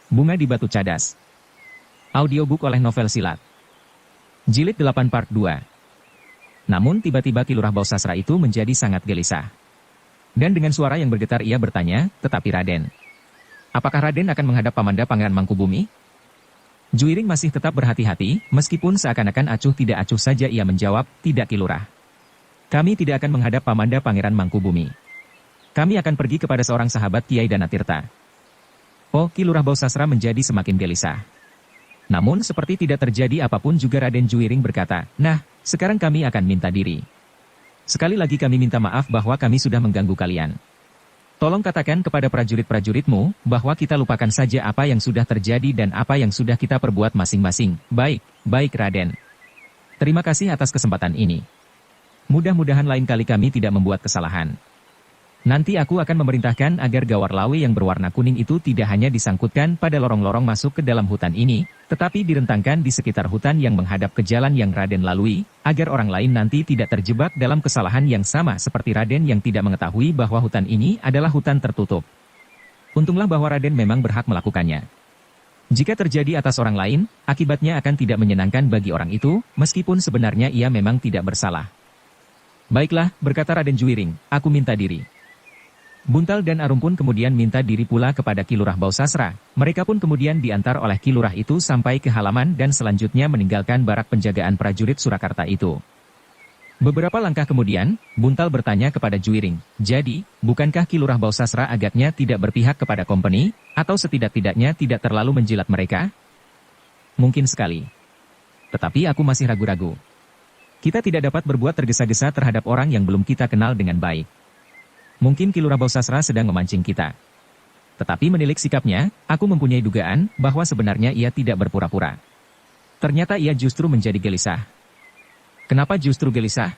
Bunga di Batu Cadas. Audiobook oleh Novel Silat. Jilid 8 Part 2. Namun tiba-tiba Ki Lurah Bausasra itu menjadi sangat gelisah. Dan dengan suara yang bergetar ia bertanya, "Tetapi Raden, apakah Raden akan menghadap Pamanda Pangeran Mangkubumi?" Juiring masih tetap berhati-hati, meskipun seakan-akan acuh tidak acuh saja ia menjawab, "Tidak Ki Lurah. Kami tidak akan menghadap Pamanda Pangeran Mangkubumi. Kami akan pergi kepada seorang sahabat Kiai Danatirta." Oh, Ki Lurah Bausasra menjadi semakin gelisah. Namun seperti tidak terjadi apapun juga Raden Juiring berkata, "Nah, sekarang kami akan minta diri. Sekali lagi kami minta maaf bahwa kami sudah mengganggu kalian. Tolong katakan kepada prajurit-prajuritmu, bahwa kita lupakan saja apa yang sudah terjadi dan apa yang sudah kita perbuat masing-masing." "Baik, baik Raden. Terima kasih atas kesempatan ini. Mudah-mudahan lain kali kami tidak membuat kesalahan. Nanti aku akan memerintahkan agar gawar lawe yang berwarna kuning itu tidak hanya disangkutkan pada lorong-lorong masuk ke dalam hutan ini, tetapi direntangkan di sekitar hutan yang menghadap ke jalan yang Raden lalui, agar orang lain nanti tidak terjebak dalam kesalahan yang sama seperti Raden yang tidak mengetahui bahwa hutan ini adalah hutan tertutup. Untunglah bahwa Raden memang berhak melakukannya. Jika terjadi atas orang lain, akibatnya akan tidak menyenangkan bagi orang itu, meskipun sebenarnya ia memang tidak bersalah." "Baiklah," berkata Raden Juiring, "aku minta diri." Buntal dan Arum pun kemudian minta diri pula kepada Ki Lurah Bausasra. Mereka pun kemudian diantar oleh Ki Lurah itu sampai ke halaman dan selanjutnya meninggalkan barak penjagaan prajurit Surakarta itu. Beberapa langkah kemudian, Buntal bertanya kepada Juiring, "Jadi, bukankah Ki Lurah Bausasra agaknya tidak berpihak kepada kompeni, atau setidak-tidaknya tidak terlalu menjilat mereka?" "Mungkin sekali. Tetapi aku masih ragu-ragu. Kita tidak dapat berbuat tergesa-gesa terhadap orang yang belum kita kenal dengan baik. Mungkin Ki Lurah Bausasra sedang memancing kita. Tetapi menilik sikapnya, aku mempunyai dugaan bahwa sebenarnya ia tidak berpura-pura. Ternyata ia justru menjadi gelisah." "Kenapa justru gelisah?"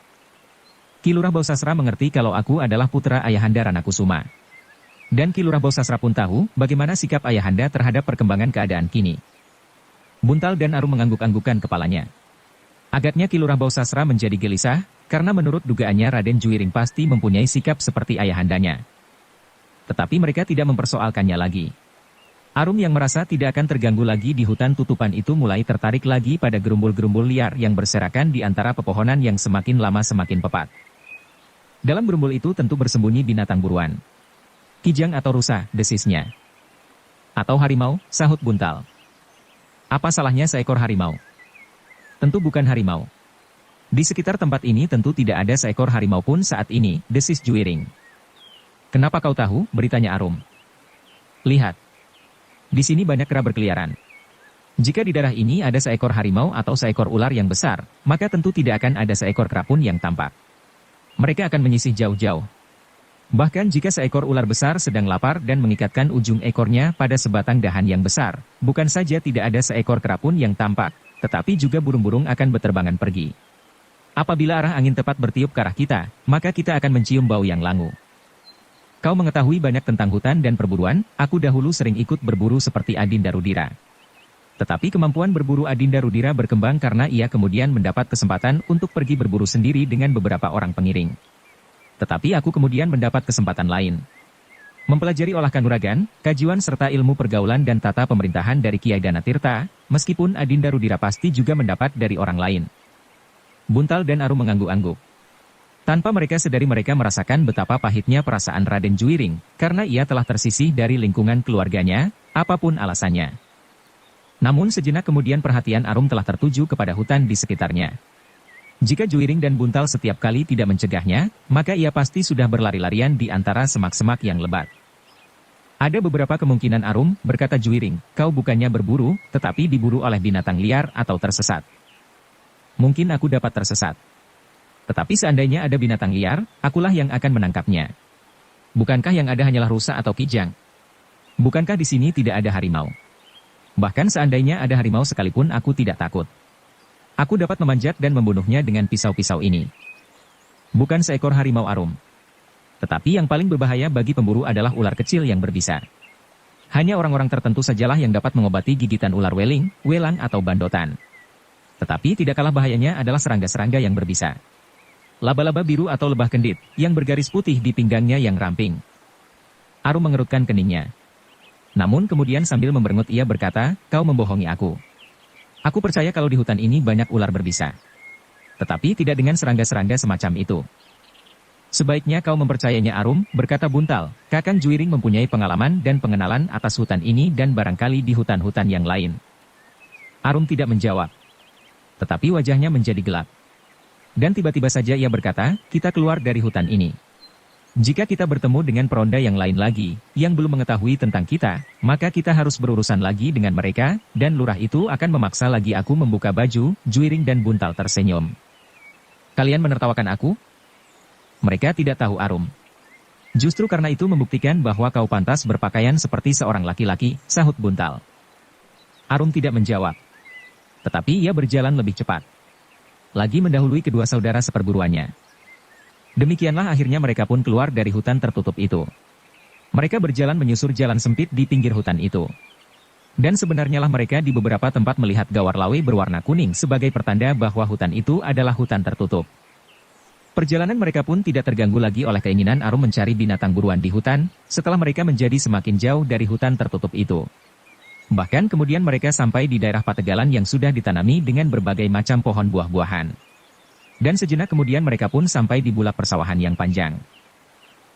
"Ki Lurah Bausasra mengerti kalau aku adalah putra Ayahanda Ranakusuma. Dan Ki Lurah Bausasra pun tahu bagaimana sikap Ayahanda terhadap perkembangan keadaan kini." Buntal dan Arum mengangguk-anggukkan kepalanya. Agaknya Ki Lurah Bausasra menjadi gelisah, karena menurut dugaannya Raden Juiring pasti mempunyai sikap seperti ayahandanya. Tetapi mereka tidak mempersoalkannya lagi. Arum yang merasa tidak akan terganggu lagi di hutan tutupan itu mulai tertarik lagi pada gerumbul-gerumbul liar yang berserakan di antara pepohonan yang semakin lama semakin pepat. Dalam gerumbul itu tentu bersembunyi binatang buruan. "Kijang atau rusa," desisnya. "Atau harimau," sahut Buntal. "Apa salahnya seekor harimau?" "Tentu bukan harimau. Di sekitar tempat ini tentu tidak ada seekor harimau pun saat ini," desis Juiring. "Kenapa kau tahu?" beritanya Arum. "Lihat. Di sini banyak kera berkeliaran. Jika di daerah ini ada seekor harimau atau seekor ular yang besar, maka tentu tidak akan ada seekor kera pun yang tampak. Mereka akan menyisih jauh-jauh. Bahkan jika seekor ular besar sedang lapar dan mengikatkan ujung ekornya pada sebatang dahan yang besar, bukan saja tidak ada seekor kera pun yang tampak, tetapi juga burung-burung akan berterbangan pergi. Apabila arah angin tepat bertiup ke arah kita, maka kita akan mencium bau yang langu. Kau mengetahui banyak tentang hutan dan perburuan, aku dahulu sering ikut berburu seperti Adinda Rudira. Tetapi kemampuan berburu Adinda Rudira berkembang karena ia kemudian mendapat kesempatan untuk pergi berburu sendiri dengan beberapa orang pengiring. Tetapi aku kemudian mendapat kesempatan lain. Mempelajari olah kanuragan, kajian serta ilmu pergaulan dan tata pemerintahan dari Kiai Danatirta, meskipun Adinda Rudira pasti juga mendapat dari orang lain." Buntal dan Arum mengangguk-angguk. Tanpa mereka sadari mereka merasakan betapa pahitnya perasaan Raden Juiring, karena ia telah tersisih dari lingkungan keluarganya, apapun alasannya. Namun sejenak kemudian perhatian Arum telah tertuju kepada hutan di sekitarnya. Jika Juiring dan Buntal setiap kali tidak mencegahnya, maka ia pasti sudah berlari-larian di antara semak-semak yang lebat. "Ada beberapa kemungkinan Arum," berkata Juiring, "kau bukannya berburu, tetapi diburu oleh binatang liar atau tersesat." "Mungkin aku dapat tersesat. Tetapi seandainya ada binatang liar, akulah yang akan menangkapnya. Bukankah yang ada hanyalah rusa atau kijang? Bukankah di sini tidak ada harimau? Bahkan seandainya ada harimau sekalipun aku tidak takut. Aku dapat memanjat dan membunuhnya dengan pisau-pisau ini. Bukan seekor harimau Arum. Tetapi yang paling berbahaya bagi pemburu adalah ular kecil yang berbisa. Hanya orang-orang tertentu sajalah yang dapat mengobati gigitan ular weling, welang atau bandotan. Tetapi tidak kalah bahayanya adalah serangga-serangga yang berbisa. Laba-laba biru atau lebah kendit, yang bergaris putih di pinggangnya yang ramping." Arum mengerutkan keningnya. Namun kemudian sambil memberengut ia berkata, kau membohongi aku. Aku percaya kalau di hutan ini banyak ular berbisa. Tetapi tidak dengan serangga-serangga semacam itu. Sebaiknya kau mempercayainya Arum, berkata Buntal. Kakang Juiring mempunyai pengalaman dan pengenalan atas hutan ini dan barangkali di hutan-hutan yang lain. Arum tidak menjawab. Tetapi wajahnya menjadi gelap. Dan tiba-tiba saja ia berkata, kita keluar dari hutan ini. Jika kita bertemu dengan peronda yang lain lagi, yang belum mengetahui tentang kita, maka kita harus berurusan lagi dengan mereka, dan lurah itu akan memaksa lagi aku membuka baju. Juiring dan Buntal tersenyum. Kalian menertawakan aku? Mereka tidak tahu Arum. Justru karena itu membuktikan bahwa kau pantas berpakaian seperti seorang laki-laki, sahut Buntal. Arum tidak menjawab. Tetapi ia berjalan lebih cepat. Lagi mendahului kedua saudara seperguruannya. Demikianlah akhirnya mereka pun keluar dari hutan tertutup itu. Mereka berjalan menyusur jalan sempit di pinggir hutan itu. Dan sebenarnya lah mereka di beberapa tempat melihat gawar lawe berwarna kuning sebagai pertanda bahwa hutan itu adalah hutan tertutup. Perjalanan mereka pun tidak terganggu lagi oleh keinginan Arum mencari binatang buruan di hutan, setelah mereka menjadi semakin jauh dari hutan tertutup itu. Bahkan kemudian mereka sampai di daerah Pategalan yang sudah ditanami dengan berbagai macam pohon buah-buahan. Dan sejenak kemudian mereka pun sampai di bulak persawahan yang panjang.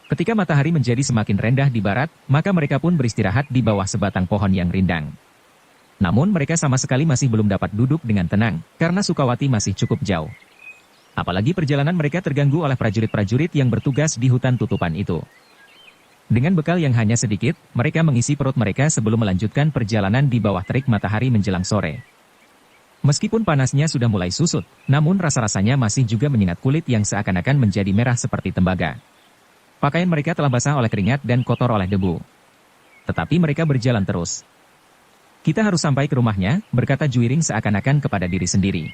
Ketika matahari menjadi semakin rendah di barat, maka mereka pun beristirahat di bawah sebatang pohon yang rindang. Namun mereka sama sekali masih belum dapat duduk dengan tenang, karena Sukawati masih cukup jauh. Apalagi perjalanan mereka terganggu oleh prajurit-prajurit yang bertugas di hutan tutupan itu. Dengan bekal yang hanya sedikit, mereka mengisi perut mereka sebelum melanjutkan perjalanan di bawah terik matahari menjelang sore. Meskipun panasnya sudah mulai susut, namun rasa-rasanya masih juga menyengat kulit yang seakan-akan menjadi merah seperti tembaga. Pakaian mereka telah basah oleh keringat dan kotor oleh debu. Tetapi mereka berjalan terus. Kita harus sampai ke rumahnya, berkata Juiring seakan-akan kepada diri sendiri.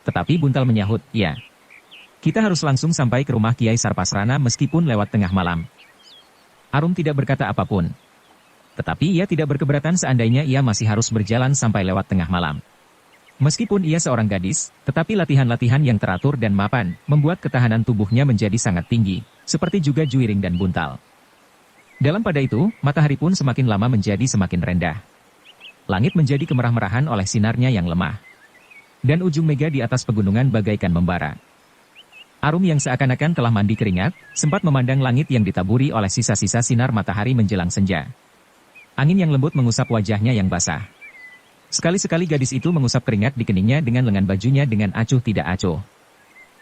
Tetapi Buntal menyahut, ya. Kita harus langsung sampai ke rumah Kiai Sarpasrana meskipun lewat tengah malam. Arum tidak berkata apapun. Tetapi ia tidak berkeberatan seandainya ia masih harus berjalan sampai lewat tengah malam. Meskipun ia seorang gadis, tetapi latihan-latihan yang teratur dan mapan, membuat ketahanan tubuhnya menjadi sangat tinggi, seperti juga Juiring dan Buntal. Dalam pada itu, matahari pun semakin lama menjadi semakin rendah. Langit menjadi kemerah-merahan oleh sinarnya yang lemah. Dan ujung mega di atas pegunungan bagaikan membara. Arum yang seakan-akan telah mandi keringat, sempat memandang langit yang ditaburi oleh sisa-sisa sinar matahari menjelang senja. Angin yang lembut mengusap wajahnya yang basah. Sekali-sekali gadis itu mengusap keringat di keningnya dengan lengan bajunya dengan acuh tidak acuh.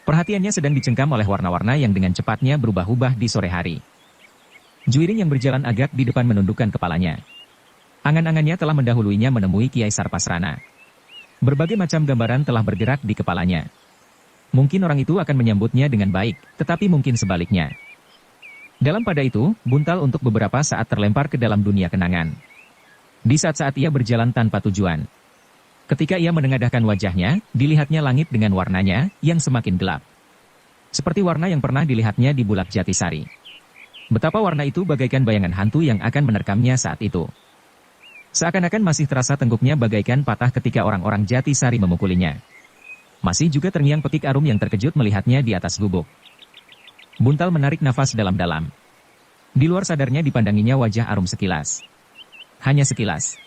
Perhatiannya sedang dicengkam oleh warna-warna yang dengan cepatnya berubah-ubah di sore hari. Juiring yang berjalan agak di depan menundukkan kepalanya. Angan-angannya telah mendahuluinya menemui Kiai Sarpasrana. Berbagai macam gambaran telah bergerak di kepalanya. Mungkin orang itu akan menyambutnya dengan baik, tetapi mungkin sebaliknya. Dalam pada itu, Buntal untuk beberapa saat terlempar ke dalam dunia kenangan. Di saat-saat ia berjalan tanpa tujuan. Ketika ia menengadahkan wajahnya, dilihatnya langit dengan warnanya, yang semakin gelap. Seperti warna yang pernah dilihatnya di Bulak Jatisari. Betapa warna itu bagaikan bayangan hantu yang akan menerkamnya saat itu. Seakan-akan masih terasa tengkuknya bagaikan patah ketika orang-orang Jatisari memukulinya. Masih juga terngiang petik Arum yang terkejut melihatnya di atas gubuk. Buntal menarik nafas dalam-dalam. Di luar sadarnya dipandanginya wajah Arum sekilas. Hanya sekilas.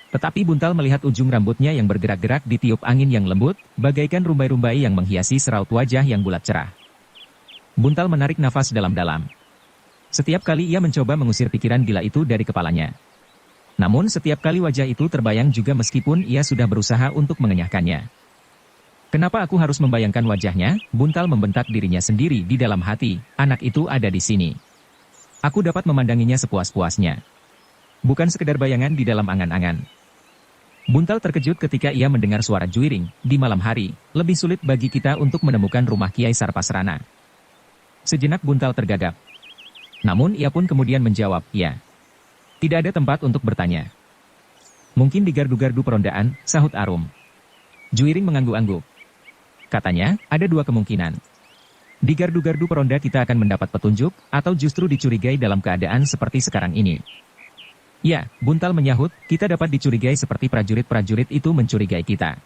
Tetapi Buntal melihat ujung rambutnya yang bergerak-gerak ditiup angin yang lembut, bagaikan rumbai-rumbai yang menghiasi seraut wajah yang bulat cerah. Buntal menarik nafas dalam-dalam. Setiap kali ia mencoba mengusir pikiran gila itu dari kepalanya. Namun setiap kali wajah itu terbayang juga meskipun ia sudah berusaha untuk mengenyahkannya. Kenapa aku harus membayangkan wajahnya? Buntal membentak dirinya sendiri di dalam hati, anak itu ada di sini. Aku dapat memandanginya sepuas-puasnya. Bukan sekedar bayangan di dalam angan-angan. Buntal terkejut ketika ia mendengar suara Juiring. Di malam hari, lebih sulit bagi kita untuk menemukan rumah Kiai Sarpasrana. Sejenak Buntal tergagap. Namun ia pun kemudian menjawab, ya. Tidak ada tempat untuk bertanya. Mungkin di gardu-gardu perondaan, sahut Arum. Juiring mengangguk-angguk. Katanya, ada dua kemungkinan. Di gardu-gardu peronda kita akan mendapat petunjuk, atau justru dicurigai dalam keadaan seperti sekarang ini. Ya, Buntal menyahut, kita dapat dicurigai seperti prajurit-prajurit itu mencurigai kita.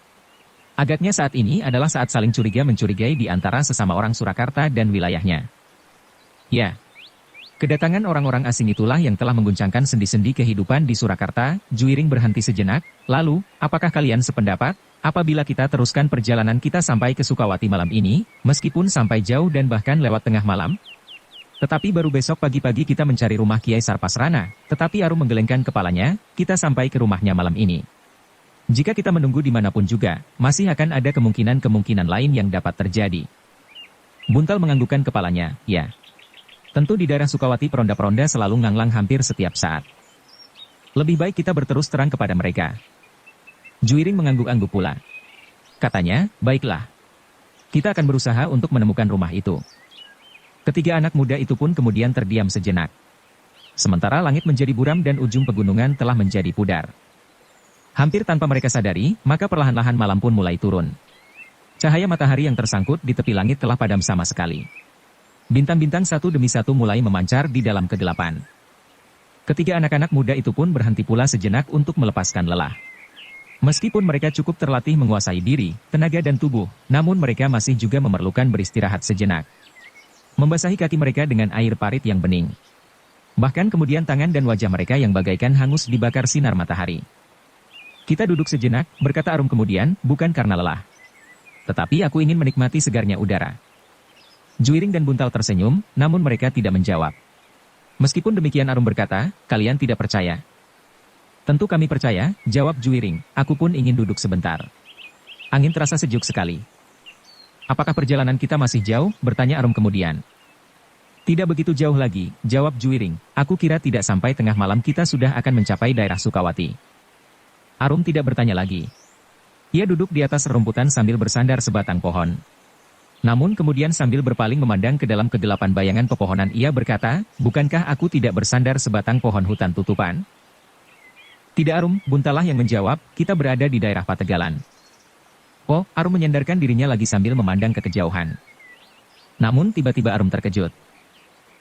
Agaknya saat ini adalah saat saling curiga mencurigai di antara sesama orang Surakarta dan wilayahnya. Ya. Kedatangan orang-orang asing itulah yang telah mengguncangkan sendi-sendi kehidupan di Surakarta. Juiring berhenti sejenak, lalu, apakah kalian sependapat? Apabila kita teruskan perjalanan kita sampai ke Sukawati malam ini, meskipun sampai jauh dan bahkan lewat tengah malam? Tetapi baru besok pagi-pagi kita mencari rumah Kiai Sarpasrana, tetapi Arum menggelengkan kepalanya, kita sampai ke rumahnya malam ini. Jika kita menunggu dimanapun juga, masih akan ada kemungkinan-kemungkinan lain yang dapat terjadi. Buntal menganggukkan kepalanya, ya. Tentu di daerah Sukawati peronda-peronda selalu nganglang hampir setiap saat. Lebih baik kita berterus terang kepada mereka. Juiring mengangguk-angguk pula. Katanya, baiklah. Kita akan berusaha untuk menemukan rumah itu. Ketiga anak muda itu pun kemudian terdiam sejenak. Sementara langit menjadi buram dan ujung pegunungan telah menjadi pudar. Hampir tanpa mereka sadari, maka perlahan-lahan malam pun mulai turun. Cahaya matahari yang tersangkut di tepi langit telah padam sama sekali. Bintang-bintang satu demi satu mulai memancar di dalam kegelapan. Ketiga anak-anak muda itu pun berhenti pula sejenak untuk melepaskan lelah. Meskipun mereka cukup terlatih menguasai diri, tenaga dan tubuh, namun mereka masih juga memerlukan beristirahat sejenak. Membasahi kaki mereka dengan air parit yang bening. Bahkan kemudian tangan dan wajah mereka yang bagaikan hangus dibakar sinar matahari. Kita duduk sejenak, berkata Arum kemudian, bukan karena lelah. Tetapi aku ingin menikmati segarnya udara. Juiring dan Buntal tersenyum, namun mereka tidak menjawab. Meskipun demikian Arum berkata, kalian tidak percaya. Tentu kami percaya, jawab Juiring, aku pun ingin duduk sebentar. Angin terasa sejuk sekali. Apakah perjalanan kita masih jauh? Bertanya Arum kemudian. Tidak begitu jauh lagi, jawab Juiring. Aku kira tidak sampai tengah malam kita sudah akan mencapai daerah Sukawati. Arum tidak bertanya lagi. Ia duduk di atas rerumputan sambil bersandar sebatang pohon. Namun kemudian sambil berpaling memandang ke dalam kegelapan bayangan pepohonan ia berkata, bukankah aku tidak bersandar sebatang pohon hutan tutupan? Tidak Arum, Buntalah yang menjawab, kita berada di daerah Pategalan. Oh, Arum menyandarkan dirinya lagi sambil memandang ke kejauhan. Namun tiba-tiba Arum terkejut.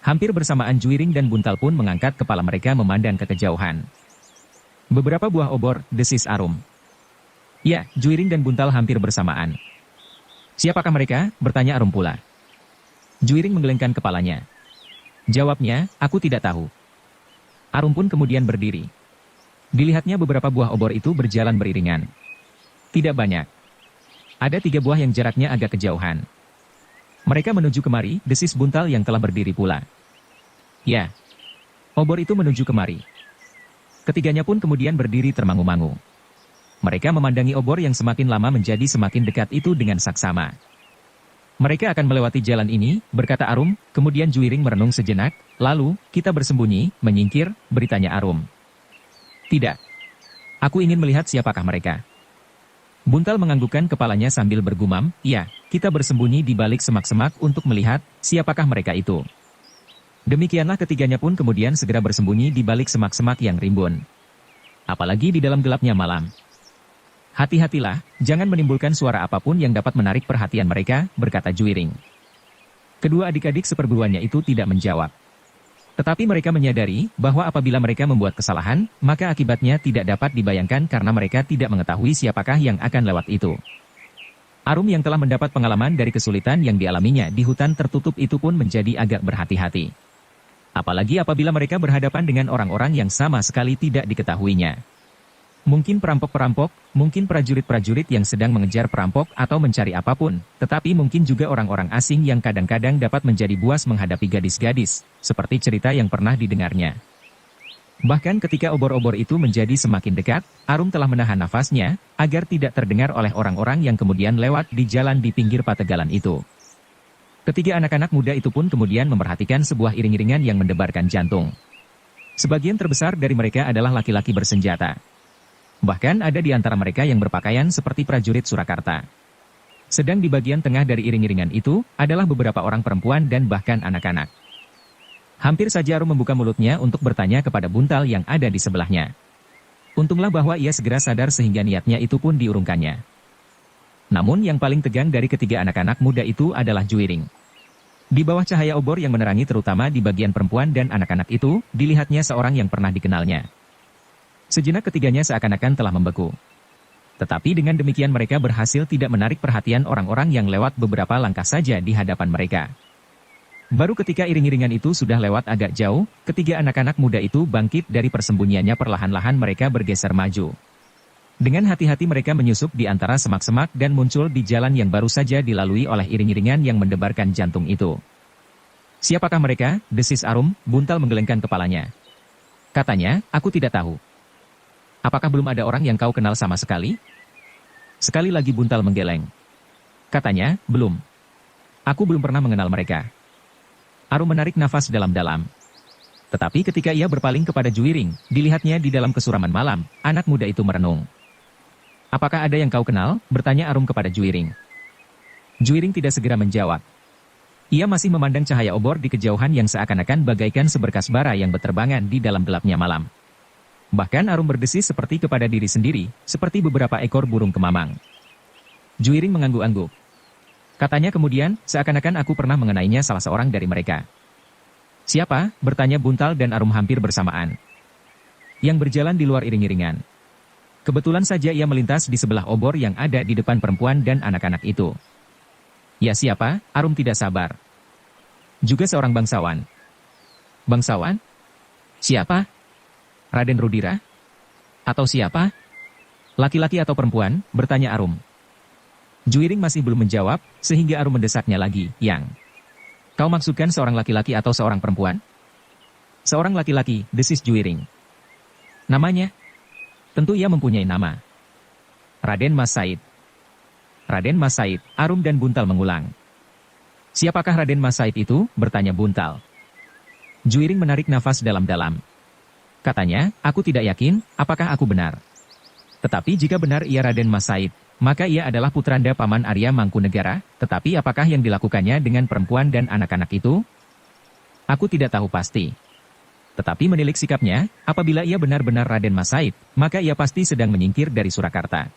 Hampir bersamaan Juiring dan Buntal pun mengangkat kepala mereka memandang ke kejauhan. Beberapa buah obor, desis Arum. Ya, Juiring dan Buntal hampir bersamaan. Siapakah mereka? Bertanya Arum pula. Juiring menggelengkan kepalanya. Jawabnya, aku tidak tahu. Arum pun kemudian berdiri. Dilihatnya beberapa buah obor itu berjalan beriringan. Tidak banyak. Ada 3 buah yang jaraknya agak kejauhan. Mereka menuju kemari, desis Buntal yang telah berdiri pula. Ya. Obor itu menuju kemari. Ketiganya pun kemudian berdiri termangu-mangu. Mereka memandangi obor yang semakin lama menjadi semakin dekat itu dengan saksama. Mereka akan melewati jalan ini, berkata Arum, kemudian Juiring merenung sejenak, lalu, kita bersembunyi, menyingkir, beritanya Arum. Tidak. Aku ingin melihat siapakah mereka. Buntal menganggukkan kepalanya sambil bergumam, ya, kita bersembunyi di balik semak-semak untuk melihat siapakah mereka itu. Demikianlah ketiganya pun kemudian segera bersembunyi di balik semak-semak yang rimbun. Apalagi di dalam gelapnya malam. Hati-hatilah, jangan menimbulkan suara apapun yang dapat menarik perhatian mereka, berkata Juiring. Kedua adik-adik seperguruannya itu tidak menjawab. Tetapi mereka menyadari bahwa apabila mereka membuat kesalahan, maka akibatnya tidak dapat dibayangkan karena mereka tidak mengetahui siapakah yang akan lewat itu. Arum yang telah mendapat pengalaman dari kesulitan yang dialaminya di hutan tertutup itu pun menjadi agak berhati-hati. Apalagi apabila mereka berhadapan dengan orang-orang yang sama sekali tidak diketahuinya. Mungkin perampok-perampok, mungkin prajurit-prajurit yang sedang mengejar perampok atau mencari apapun, tetapi mungkin juga orang-orang asing yang kadang-kadang dapat menjadi buas menghadapi gadis-gadis, seperti cerita yang pernah didengarnya. Bahkan ketika obor-obor itu menjadi semakin dekat, Arum telah menahan nafasnya, agar tidak terdengar oleh orang-orang yang kemudian lewat di jalan di pinggir Pategalan itu. Ketiga anak-anak muda itu pun kemudian memperhatikan sebuah iring-iringan yang mendebarkan jantung. Sebagian terbesar dari mereka adalah laki-laki bersenjata. Bahkan ada di antara mereka yang berpakaian seperti prajurit Surakarta. Sedang di bagian tengah dari iring-iringan itu, adalah beberapa orang perempuan dan bahkan anak-anak. Hampir saja Arum membuka mulutnya untuk bertanya kepada Buntal yang ada di sebelahnya. Untunglah bahwa ia segera sadar sehingga niatnya itu pun diurungkannya. Namun yang paling tegang dari ketiga anak-anak muda itu adalah Juiring. Di bawah cahaya obor yang menerangi terutama di bagian perempuan dan anak-anak itu, dilihatnya seorang yang pernah dikenalnya. Sejenak ketiganya seakan-akan telah membeku. Tetapi dengan demikian mereka berhasil tidak menarik perhatian orang-orang yang lewat beberapa langkah saja di hadapan mereka. Baru ketika iring-iringan itu sudah lewat agak jauh, ketiga anak-anak muda itu bangkit dari persembunyiannya, perlahan-lahan mereka bergeser maju. Dengan hati-hati mereka menyusup di antara semak-semak dan muncul di jalan yang baru saja dilalui oleh iring-iringan yang mendebarkan jantung itu. "Siapakah mereka?" desis Arum. Buntal menggelengkan kepalanya. Katanya, "Aku tidak tahu." "Apakah belum ada orang yang kau kenal sama sekali?" Sekali lagi Buntal menggeleng. Katanya, "Belum. Aku belum pernah mengenal mereka." Arum menarik nafas dalam-dalam. Tetapi ketika ia berpaling kepada Juiring, dilihatnya di dalam kesuraman malam, anak muda itu merenung. "Apakah ada yang kau kenal?" bertanya Arum kepada Juiring. Juiring tidak segera menjawab. Ia masih memandang cahaya obor di kejauhan yang seakan-akan bagaikan seberkas bara yang berterbangan di dalam gelapnya malam. Bahkan Arum berdesis seperti kepada diri sendiri, seperti beberapa ekor burung kemamang. Juiring mengangguk-angguk. Katanya kemudian, "Seakan-akan aku pernah mengenainya salah seorang dari mereka." "Siapa?" bertanya Buntal dan Arum hampir bersamaan. "Yang berjalan di luar iring-iringan." Kebetulan saja ia melintas di sebelah obor yang ada di depan perempuan dan anak-anak itu. "Ya siapa?" Arum tidak sabar. "Juga seorang bangsawan." "Bangsawan? Siapa? Raden Rudira? Atau siapa? Laki-laki atau perempuan?" bertanya Arum. Juiring masih belum menjawab, sehingga Arum mendesaknya lagi. "Yang kau maksudkan seorang laki-laki atau seorang perempuan?" "Seorang laki-laki," desis Juiring. "Namanya?" "Tentu ia mempunyai nama." "Raden Mas Said." "Raden Mas Said," Arum dan Buntal mengulang. "Siapakah Raden Mas Said itu?" bertanya Buntal. Juiring menarik nafas dalam-dalam. Katanya, "Aku tidak yakin, apakah aku benar. Tetapi jika benar ia Raden Mas Said, maka ia adalah putranda Paman Arya Mangkunegara, tetapi apakah yang dilakukannya dengan perempuan dan anak-anak itu? Aku tidak tahu pasti. Tetapi menilik sikapnya, apabila ia benar-benar Raden Mas Said, maka ia pasti sedang menyingkir dari Surakarta.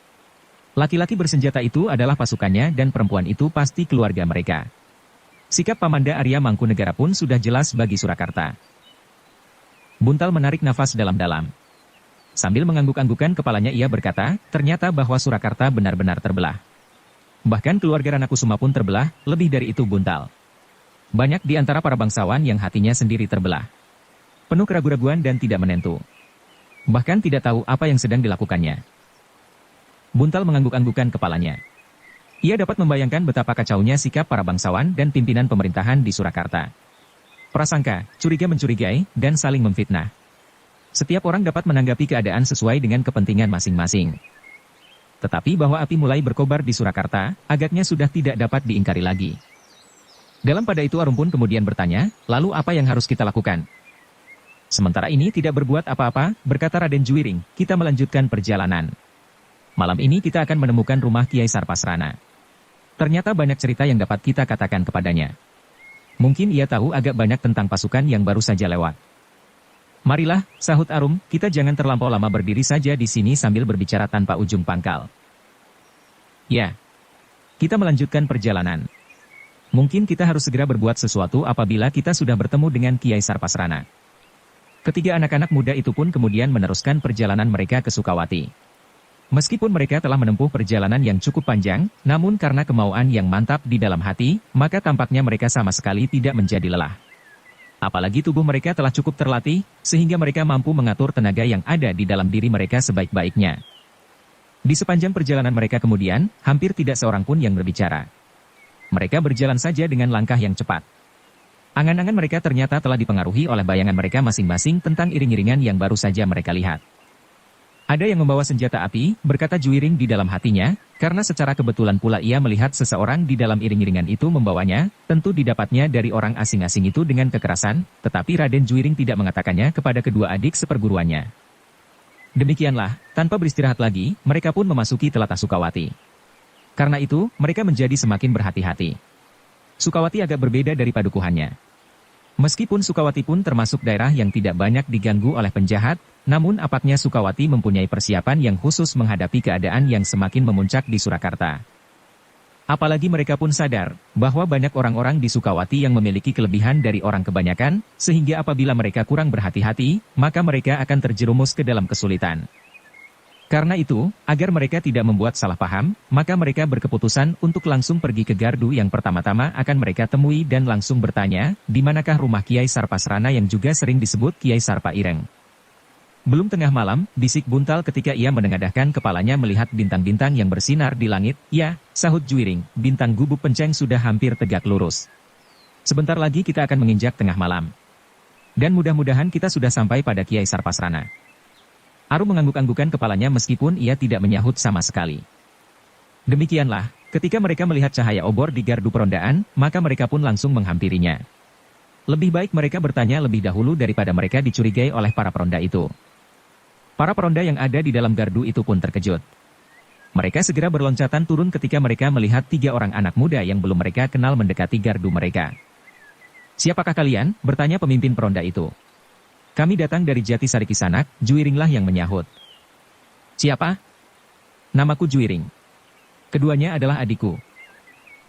Laki-laki bersenjata itu adalah pasukannya dan perempuan itu pasti keluarga mereka. Sikap Pamanda Arya Mangkunegara pun sudah jelas bagi Surakarta." Buntal menarik nafas dalam-dalam. Sambil mengangguk-anggukan kepalanya ia berkata, "Ternyata bahwa Surakarta benar-benar terbelah. Bahkan keluarga Ranakusuma pun terbelah, lebih dari itu Buntal. Banyak di antara para bangsawan yang hatinya sendiri terbelah. Penuh keraguan-raguan dan tidak menentu. Bahkan tidak tahu apa yang sedang dilakukannya." Buntal mengangguk-anggukan kepalanya. Ia dapat membayangkan betapa kacaunya sikap para bangsawan dan pimpinan pemerintahan di Surakarta. Prasangka, curiga mencurigai, dan saling memfitnah. Setiap orang dapat menanggapi keadaan sesuai dengan kepentingan masing-masing. Tetapi bahwa api mulai berkobar di Surakarta, agaknya sudah tidak dapat diingkari lagi. Dalam pada itu Arum pun kemudian bertanya, "Lalu apa yang harus kita lakukan?" "Sementara ini tidak berbuat apa-apa," berkata Raden Juiring, "kita melanjutkan perjalanan. Malam ini kita akan menemukan rumah Kiai Sarpasrana. Ternyata banyak cerita yang dapat kita katakan kepadanya. Mungkin ia tahu agak banyak tentang pasukan yang baru saja lewat." "Marilah," sahut Arum, "kita jangan terlampau lama berdiri saja di sini sambil berbicara tanpa ujung pangkal." "Ya, kita melanjutkan perjalanan. Mungkin kita harus segera berbuat sesuatu apabila kita sudah bertemu dengan Kiai Sarpasrana." Ketiga anak-anak muda itu pun kemudian meneruskan perjalanan mereka ke Sukawati. Meskipun mereka telah menempuh perjalanan yang cukup panjang, namun karena kemauan yang mantap di dalam hati, maka tampaknya mereka sama sekali tidak menjadi lelah. Apalagi tubuh mereka telah cukup terlatih, sehingga mereka mampu mengatur tenaga yang ada di dalam diri mereka sebaik-baiknya. Di sepanjang perjalanan mereka kemudian, hampir tidak seorang pun yang berbicara. Mereka berjalan saja dengan langkah yang cepat. Angan-angan mereka ternyata telah dipengaruhi oleh bayangan mereka masing-masing tentang iring-iringan yang baru saja mereka lihat. "Ada yang membawa senjata api," berkata Juiring di dalam hatinya, karena secara kebetulan pula ia melihat seseorang di dalam iring-iringan itu membawanya, tentu didapatnya dari orang asing-asing itu dengan kekerasan, tetapi Raden Juiring tidak mengatakannya kepada kedua adik seperguruannya. Demikianlah, tanpa beristirahat lagi, mereka pun memasuki tlatah Sukawati. Karena itu, mereka menjadi semakin berhati-hati. Sukawati agak berbeda dari padukuhannya. Meskipun Sukawati pun termasuk daerah yang tidak banyak diganggu oleh penjahat, namun apaknya Sukawati mempunyai persiapan yang khusus menghadapi keadaan yang semakin memuncak di Surakarta. Apalagi mereka pun sadar, bahwa banyak orang-orang di Sukawati yang memiliki kelebihan dari orang kebanyakan, sehingga apabila mereka kurang berhati-hati, maka mereka akan terjerumus ke dalam kesulitan. Karena itu, agar mereka tidak membuat salah paham, maka mereka berkeputusan untuk langsung pergi ke gardu yang pertama-tama akan mereka temui dan langsung bertanya, di manakah rumah Kiai Sarpasrana yang juga sering disebut Kiai Sarpa Ireng. Belum tengah malam, bisik Buntal ketika ia menengadahkan kepalanya melihat bintang-bintang yang bersinar di langit. Ya, sahut Juiring, bintang gubuk penceng sudah hampir tegak lurus. Sebentar lagi kita akan menginjak tengah malam. Dan mudah-mudahan kita sudah sampai pada Kiai Sarpasrana. Arum mengangguk-anggukan kepalanya meskipun ia tidak menyahut sama sekali. Demikianlah, ketika mereka melihat cahaya obor di gardu perondaan, maka mereka pun langsung menghampirinya. Lebih baik mereka bertanya lebih dahulu daripada mereka dicurigai oleh para peronda itu. Para peronda yang ada di dalam gardu itu pun terkejut. Mereka segera berloncatan turun ketika mereka melihat 3 orang anak muda yang belum mereka kenal mendekati gardu mereka. "Siapakah kalian?" bertanya pemimpin peronda itu. "Kami datang dari Jatisari Kisanak," Juiringlah yang menyahut. "Siapa?" "Namaku Juiring. Keduanya adalah adikku."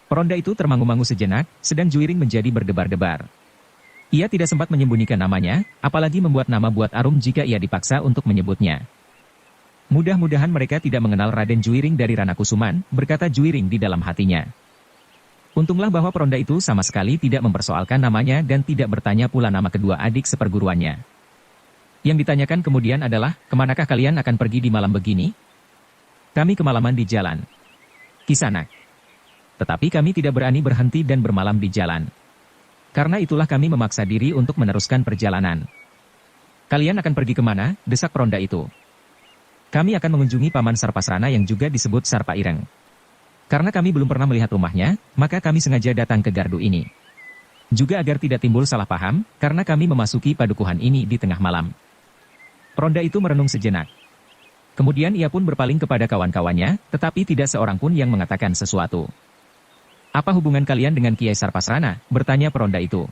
Peronda itu termangu-mangu sejenak, sedang Juiring menjadi berdebar-debar. Ia tidak sempat menyembunyikan namanya, apalagi membuat nama buat Arum jika ia dipaksa untuk menyebutnya. "Mudah-mudahan mereka tidak mengenal Raden Juiring dari Ranakusuman," berkata Juiring di dalam hatinya. Untunglah bahwa peronda itu sama sekali tidak mempersoalkan namanya dan tidak bertanya pula nama kedua adik seperguruannya. Yang ditanyakan kemudian adalah, "Kemanakah kalian akan pergi di malam begini?" "Kami kemalaman di jalan Kisanak. Tetapi kami tidak berani berhenti dan bermalam di jalan. Karena itulah kami memaksa diri untuk meneruskan perjalanan." "Kalian akan pergi kemana?" desak peronda itu. "Kami akan mengunjungi Paman Sarpasrana yang juga disebut Sarpa Ireng. Karena kami belum pernah melihat rumahnya, maka kami sengaja datang ke gardu ini. Juga agar tidak timbul salah paham, karena kami memasuki padukuhan ini di tengah malam." Peronda itu merenung sejenak. Kemudian ia pun berpaling kepada kawan-kawannya, tetapi tidak seorang pun yang mengatakan sesuatu. "Apa hubungan kalian dengan Kiai Sarpasrana?" bertanya peronda itu.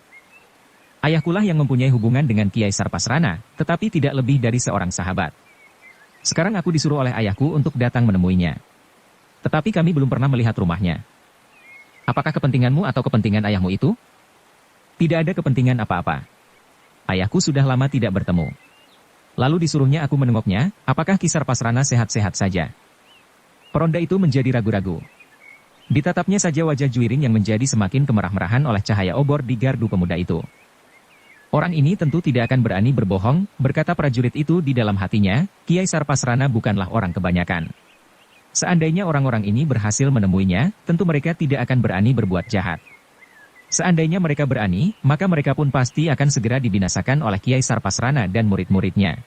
"Ayahkulah yang mempunyai hubungan dengan Kiai Sarpasrana, tetapi tidak lebih dari seorang sahabat. Sekarang aku disuruh oleh ayahku untuk datang menemuinya. Tetapi kami belum pernah melihat rumahnya." "Apakah kepentinganmu atau kepentingan ayahmu itu?" "Tidak ada kepentingan apa-apa. Ayahku sudah lama tidak bertemu. Lalu disuruhnya aku menengoknya, apakah Ki Sarpasrana sehat-sehat saja." Peronda itu menjadi ragu-ragu. Ditatapnya saja wajah Juiring yang menjadi semakin kemerah-merahan oleh cahaya obor di gardu pemuda itu. "Orang ini tentu tidak akan berani berbohong," berkata prajurit itu di dalam hatinya, "Kiai Sarpasrana bukanlah orang kebanyakan. Seandainya orang-orang ini berhasil menemuinya, tentu mereka tidak akan berani berbuat jahat. Seandainya mereka berani, maka mereka pun pasti akan segera dibinasakan oleh Kiai Sarpasrana dan murid-muridnya."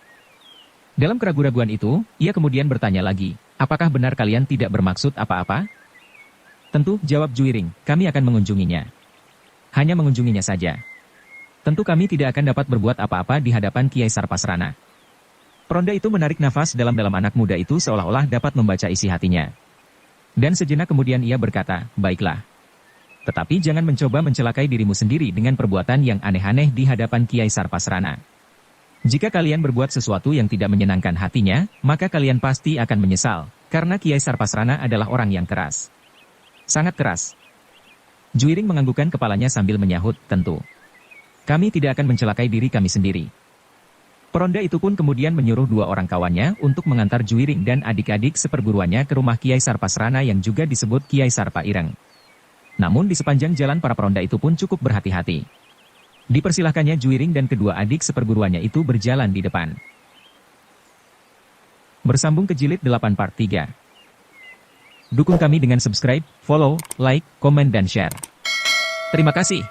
Dalam keraguan-raguan itu, ia kemudian bertanya lagi, "Apakah benar kalian tidak bermaksud apa-apa?" "Tentu," jawab Juiring, "kami akan mengunjunginya. Hanya mengunjunginya saja. Tentu kami tidak akan dapat berbuat apa-apa di hadapan Kiai Sarpasrana." Peronda itu menarik nafas dalam-dalam anak muda itu seolah-olah dapat membaca isi hatinya. Dan sejenak kemudian ia berkata, "Baiklah. Tetapi jangan mencoba mencelakai dirimu sendiri dengan perbuatan yang aneh-aneh di hadapan Kiai Sarpasrana. Jika kalian berbuat sesuatu yang tidak menyenangkan hatinya, maka kalian pasti akan menyesal, karena Kiai Sarpasrana adalah orang yang keras. Sangat keras." Juiring menganggukkan kepalanya sambil menyahut, "Tentu. Kami tidak akan mencelakai diri kami sendiri." Peronda itu pun kemudian menyuruh 2 orang kawannya untuk mengantar Juiring dan adik-adik seperguruannya ke rumah Kiai Sarpasrana yang juga disebut Kiai Sarpa Ireng. Namun di sepanjang jalan para peronda itu pun cukup berhati-hati. Dipersilahkannya Juiring dan kedua adik seperguruannya itu berjalan di depan. Bersambung ke Jilid 8 Part 3. Dukung kami dengan subscribe, follow, like, komen dan share. Terima kasih.